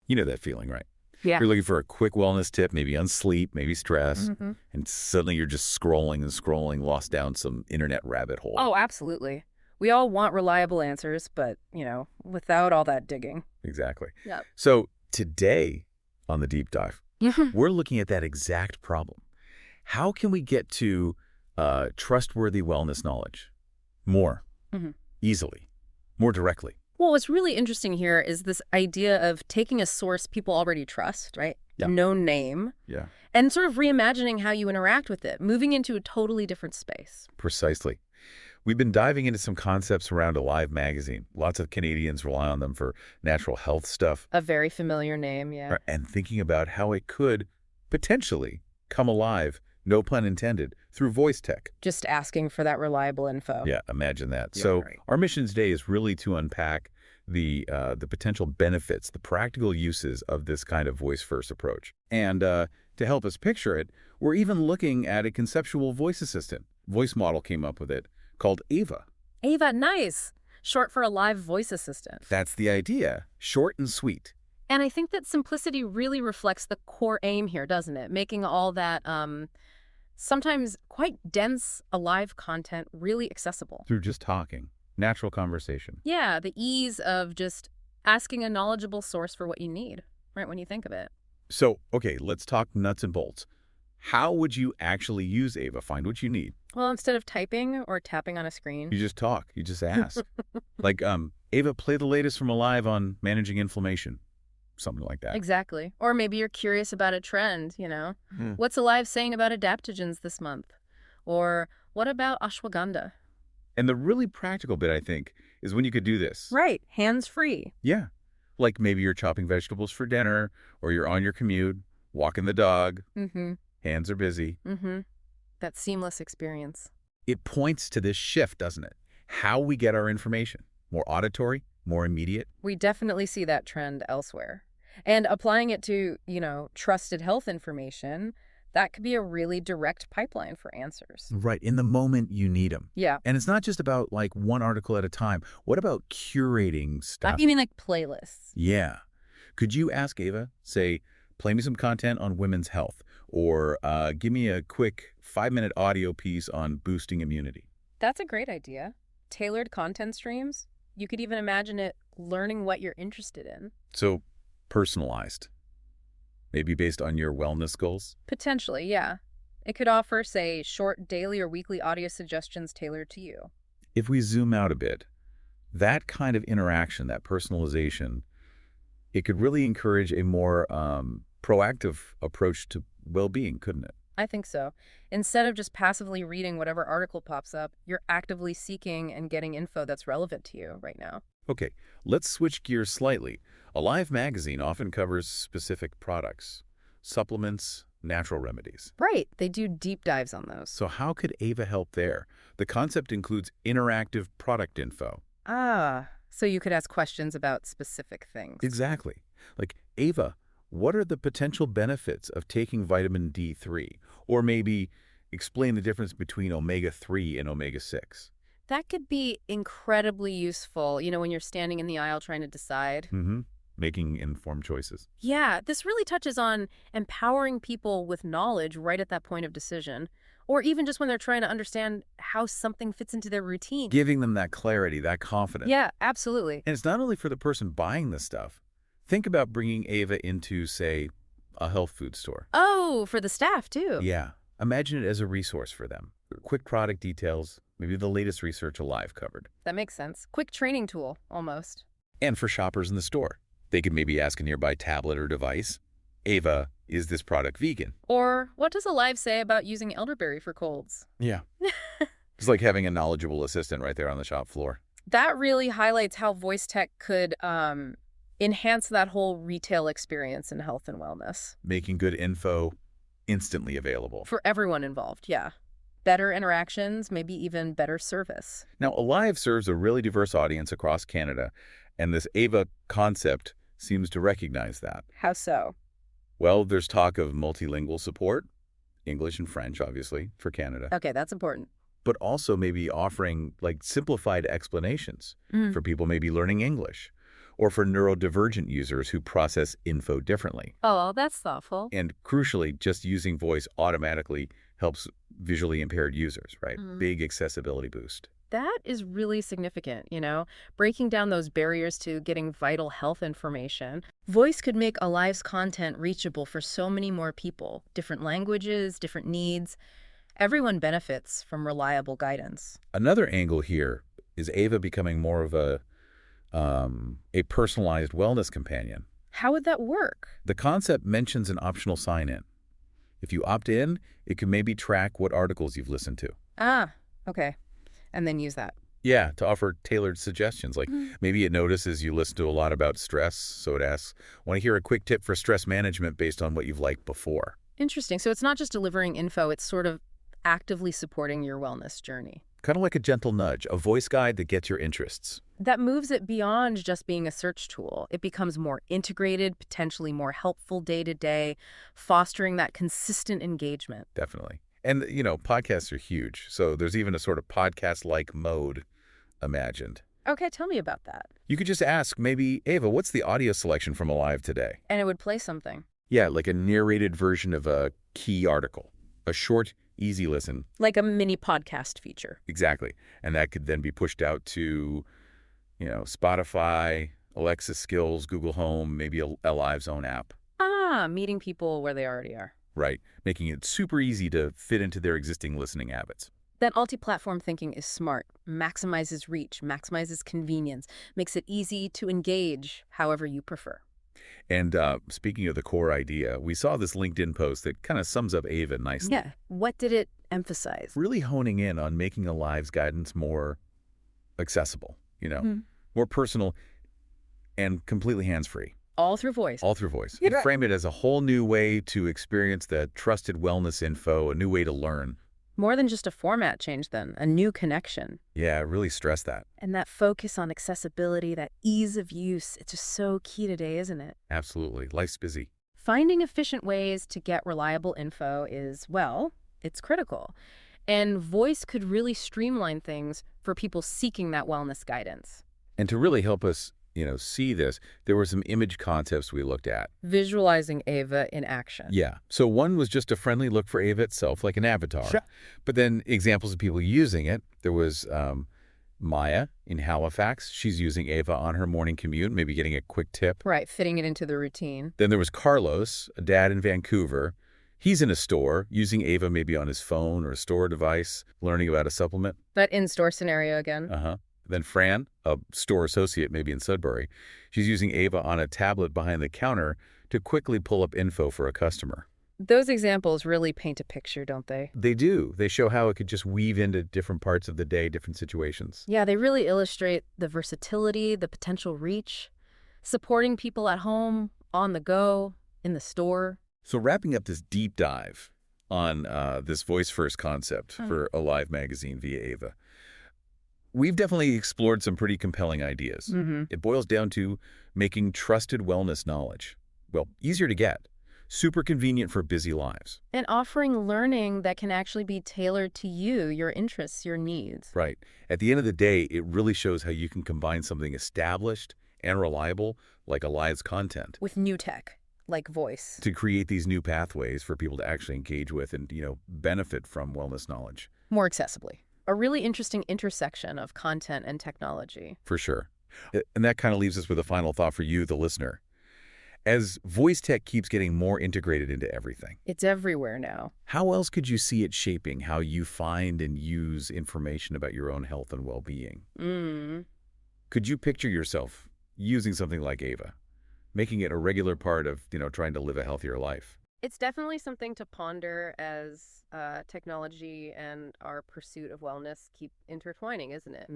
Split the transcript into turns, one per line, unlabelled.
You know that feeling, right?
Yeah.
You're looking for a quick wellness tip, maybe on sleep, maybe stress,
Mm-hmm.
and suddenly you're just scrolling and scrolling, lost down some internet rabbit hole.
Oh, absolutely. We all want reliable answers, but, without all that digging.
Exactly.
Yep.
So today on the deep dive, we're looking at that exact problem. How can we get to trustworthy wellness knowledge more
Mm-hmm.
easily, more directly?
Well, what's really interesting here is this idea of taking a source people already trust, right?
Yeah.
No name,
Yeah,
and sort of reimagining how you interact with it, moving into a totally different space.
precisely. We've been diving into some concepts around Alive magazine. Lots of Canadians rely on them for natural health stuff,
A very familiar name, yeah.
right? And thinking about how it could potentially come alive, no pun intended, through voice tech.
Just asking for that reliable info.
Yeah, imagine that.
Yeah,
So
right.
our mission today is really to unpack the potential benefits, the practical uses of this kind of voice-first approach. And to help us picture it, we're even looking at a conceptual voice assistant. Voice model came up with it, called Ava.
Ava, nice. Short for a live voice assistant.
That's the idea, short and sweet.
And I think that simplicity really reflects the core aim here, doesn't it? Making all that sometimes quite dense, alive content really accessible.
Through just talking, natural conversation.
Yeah, the ease of just asking a knowledgeable source for what you need, right, when you think of it.
So, okay, let's talk nuts and bolts. How would you actually use Ava? Find what you need.
Well, instead of typing or tapping on a screen.
You just talk. You just ask. Like, Ava, play the latest from Alive on managing inflammation. Something like that.
Exactly. Or maybe you're curious about a trend,
Hmm.
What's Alive saying about adaptogens this month? Or what about ashwagandha?
And the really practical bit, I think, is when you could do this.
Right, hands-free.
Yeah. Like maybe you're chopping vegetables for dinner, or you're on your commute, walking the dog,
Mm-hmm.
hands are busy.
Mm-hmm. That seamless experience.
It points to this shift, doesn't it? How we get our information. More auditory, more immediate.
We definitely see that trend elsewhere. And applying it to, trusted health information, that could be a really direct pipeline for answers.
Right, in the moment you need them.
Yeah.
And it's not just about like one article at a time. What about curating stuff?
You mean like playlists?
Yeah. Could you ask Ava, say, play me some content on women's health, or give me a quick 5-minute audio piece on boosting immunity?
That's a great idea. Tailored content streams? You could even imagine it learning what you're interested in.
So personalized, maybe based on your wellness goals?
Potentially, yeah. It could offer, say, short daily or weekly audio suggestions tailored to you.
If we zoom out a bit, that kind of interaction, that personalization, it could really encourage a more proactive approach to well-being, couldn't it?
I think so. Instead of just passively reading whatever article pops up, you're actively seeking and getting info that's relevant to you right now.
Okay, let's switch gears slightly. Alive magazine often covers specific products, supplements, natural remedies.
Right. They do deep dives on those.
So how could Ava help there? The concept includes interactive product info.
So you could ask questions about specific things.
Exactly. Like, Ava, what are the potential benefits of taking vitamin D3? Or maybe explain the difference between omega-3 and omega-6.
That could be incredibly useful, when you're standing in the aisle trying to decide.
Mm-hmm. Making informed choices.
Yeah, this really touches on empowering people with knowledge right at that point of decision, or even just when they're trying to understand how something fits into their routine.
Giving them that clarity, that confidence.
Yeah, absolutely.
And it's not only for the person buying the stuff. Think about bringing Ava into, say, a health food store.
Oh, for the staff, too.
Yeah. Imagine it as a resource for them. Quick product details, maybe the latest research Alive covered.
That makes sense. Quick training tool, almost.
And for shoppers in the store, they could maybe ask a nearby tablet or device, Ava, is this product vegan?
Or what does Alive say about using elderberry for colds?
Yeah. It's like having a knowledgeable assistant right there on the shop floor.
That really highlights how voice tech could enhance that whole retail experience in health and wellness.
Making good info instantly available.
For everyone involved, yeah. Better interactions, maybe even better service.
Now, Alive serves a really diverse audience across Canada, and this Ava concept seems to recognize that.
How so?
Well, there's talk of multilingual support, English and French, obviously, for Canada,
Okay, that's important.
but also maybe offering like simplified explanations for people maybe learning English, or for neurodivergent users who process info differently.
Oh, that's thoughtful.
And crucially, just using voice automatically helps visually impaired users, right? Big accessibility boost.
That is really significant, breaking down those barriers to getting vital health information. Voice could make Alive's content reachable for so many more people, different languages, different needs. Everyone benefits from reliable guidance.
Another angle here is Ava becoming more of a personalized wellness companion.
How would that work?
The concept mentions an optional sign-in. If you opt in, it can maybe track what articles you've listened to.
Ah, okay. And then use that.
Yeah, to offer tailored suggestions. Like maybe it notices you listen to a lot about stress, so it asks, want to hear a quick tip for stress management based on what you've liked before?
Interesting. So it's not just delivering info, it's sort of actively supporting your wellness journey.
Kind of like a gentle nudge, a voice guide that gets your interests.
That moves it beyond just being a search tool. It becomes more integrated, potentially more helpful day to day, fostering that consistent engagement.
Definitely. And, podcasts are huge. So there's even a sort of podcast-like mode imagined.
Okay, tell me about that.
You could just ask, maybe, Ava, what's the audio selection from Alive today?
And it would play something.
Yeah, like a narrated version of a key article. A short, easy listen.
Like a mini podcast feature.
Exactly. And that could then be pushed out to, Spotify, Alexa Skills, Google Home, maybe Alive's own app.
Ah, meeting people where they already are.
Right, making it super easy to fit into their existing listening habits.
That multi-platform thinking is smart, maximizes reach, maximizes convenience, makes it easy to engage however you prefer.
And speaking of the core idea, we saw this LinkedIn post that kind of sums up Ava nicely.
Yeah. What did it emphasize?
Really honing in on making Alive's guidance more accessible, more personal and completely hands-free.
All through voice.
All through voice.
Yeah.
And frame it as a whole new way to experience the trusted wellness info, a new way to learn.
More than just a format change, then. A new connection.
Yeah, really stress that.
And that focus on accessibility, that ease of use, it's just so key today, isn't it?
Absolutely. Life's busy.
Finding efficient ways to get reliable info is, well, it's critical. And voice could really streamline things for people seeking that wellness guidance.
And to really help us see this, there were some image concepts we looked at.
Visualizing Ava in action.
Yeah. So one was just a friendly look for Ava itself, like an avatar.
Sure.
But then examples of people using it. There was Maya in Halifax. She's using Ava on her morning commute, maybe getting a quick tip.
Right, fitting it into the routine.
Then there was Carlos, a dad in Vancouver. He's in a store, using Ava maybe on his phone or a store device, learning about a supplement.
That in-store scenario again.
Uh-huh. Then Fran, a store associate maybe in Sudbury, she's using Ava on a tablet behind the counter to quickly pull up info for a customer.
Those examples really paint a picture, don't they?
They do. They show how it could just weave into different parts of the day, different situations.
Yeah, they really illustrate the versatility, the potential reach, supporting people at home, on the go, in the store.
So wrapping up this deep dive on this voice-first concept for Alive magazine via Ava, we've definitely explored some pretty compelling ideas. It boils down to making trusted wellness knowledge, easier to get, super convenient for busy lives.
And offering learning that can actually be tailored to you, your interests, your needs.
Right. At the end of the day, it really shows how you can combine something established and reliable, like Alive's content,
with new tech, like voice,
to create these new pathways for people to actually engage with and, benefit from wellness knowledge.
more accessibly. A really interesting intersection of content and technology.
For sure. And that kind of leaves us with a final thought for you, the listener. As voice tech keeps getting more integrated into everything,
It's everywhere now.
how else could you see it shaping how you find and use information about your own health and well-being? Could you picture yourself using something like Ava, making it a regular part of, trying to live a healthier life?
It's definitely something to ponder as technology and our pursuit of wellness keep intertwining, isn't it?